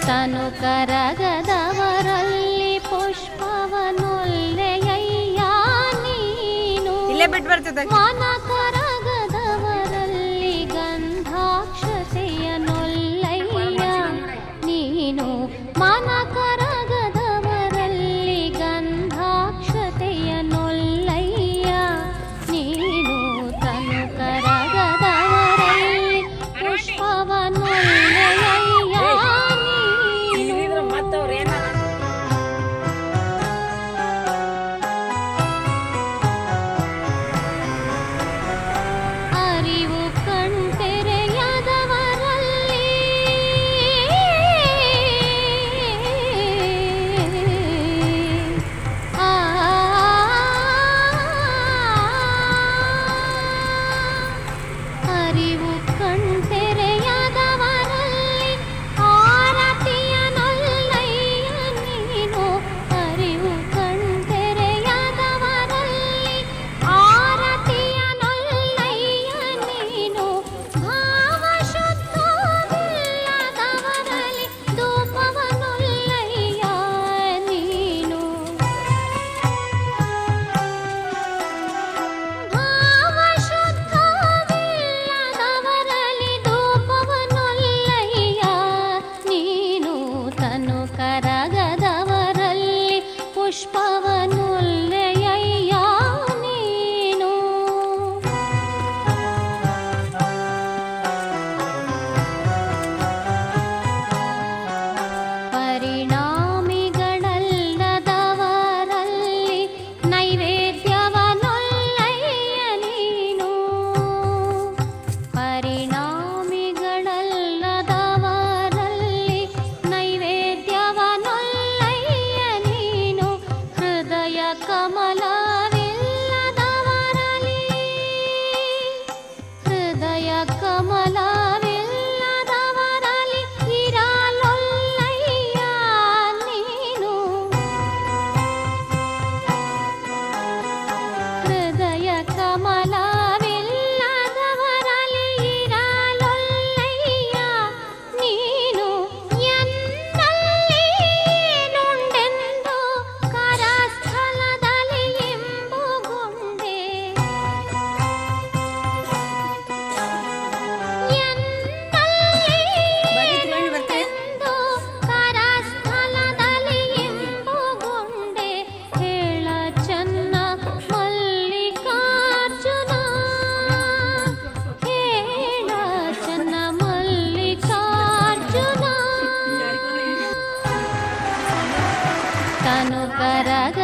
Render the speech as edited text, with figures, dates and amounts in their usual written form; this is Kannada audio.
ತನು ಕರಗದವರಲ್ಲಿ ಪುಷ್ಪವನೊಲ್ಲೆಯಯ್ಯ ನೀನು. ಇಲ್ಲೇ ಬಿಟ್ಟು ಬರ್ತದೆ. ಮನ ಕರಗದವರಲ್ಲಿ ಗಂಧಾಕ್ಷತೆಯನೊಲ್ಲಯ್ಯ ನೀನು. ಮನ ಕರಗದವರಲ್ಲಿ ಗಂಧಾಕ್ಷತೆಯನೊಲ್ಲಯ್ಯ ನೀನು. ತನು ಕರಗದವರಲ್ಲಿ ಪುಷ್ಪವನೊಲ್ಲೆಯಯ್ಯ ಅರಿವು ಕಣ್ತೆರೆಯದವರಲ್ಲಿ ಅರಿವು ಕಣ್ತೆರೆಯದವರಲ್ಲಿ ಆರತಿಯನೊಲ್ಲಯ್ಯ ನೀನು. ಅರಿವು ಕಣ್ತೆರೆಯದವರಲ್ಲಿ ಆರತಿಯನೊಲ್ಲಯ್ಯ ನೀನು. ಭಾವಶುದ್ಧವಿಲ್ಲದವರಲ್ಲಿ ಧೂಪವನೊಲ್ಲಯ್ಯ ನೀನು. ಭಾವಶುದ್ಧವಿಲ್ಲದವರಲ್ಲಿ ಧೂಪವನೊಲ್ಲಯ್ಯ ನೀನು. ತನು ಕರಗದವರಲ್ಲಿ ಪುಷ್ಪವನೊಲ್ಲೆಯಯ್ಯ ನೀನು. ಪರಿಣಾಮಿಗಳಲ್ಲದವರಲ್ಲಿ ನೈವೇದ್ಯವನೊಲ್ಲಯ್ಯ ನೀನು. ಪರಿಣಾಮಿಗಳಲ್ಲದವರಲ್ಲಿ ನೈವೇದ್ಯವನೊಲ್ಲಯ್ಯ ನೀನು. ಹೃದಯ ಕಮಲವಿಲ್ಲದವರಲ್ಲಿ ಹೃದಯ ಕಮಲವಿಲ್ಲದವರಲ್ಲಿ ಇರಲೊಲ್ಲಯ್ಯ ನೀನು. ಹೃದಯ ಕಮಲವಿಲ್ಲದವರಲ್ಲಿ ಇರಲೊಲ್ಲಯ್ಯ ನೀನು. ಎನ್ನಲ್ಲಿ ನುಂಡೆಂದು ಕರಸ್ಥಲದಲ್ಲಿ ಎಂಬುಗೊಂಡೆ. ಎನ್ನಲ್ಲಿ ನುಂಡೆಂದು ಕರಸ್ಥಲದಲ್ಲಿ ಎಂಬುಗೊಂಡೆ. ಹೇಳ ಚೆನ್ನ ಮಲ್ಲಿಕಾರ್ಜುನ. ಹೇಳ ಚೆನ್ನ ಮಲ್ಲಿಕಾರ್ಜುನ. ತನು ಕರಗ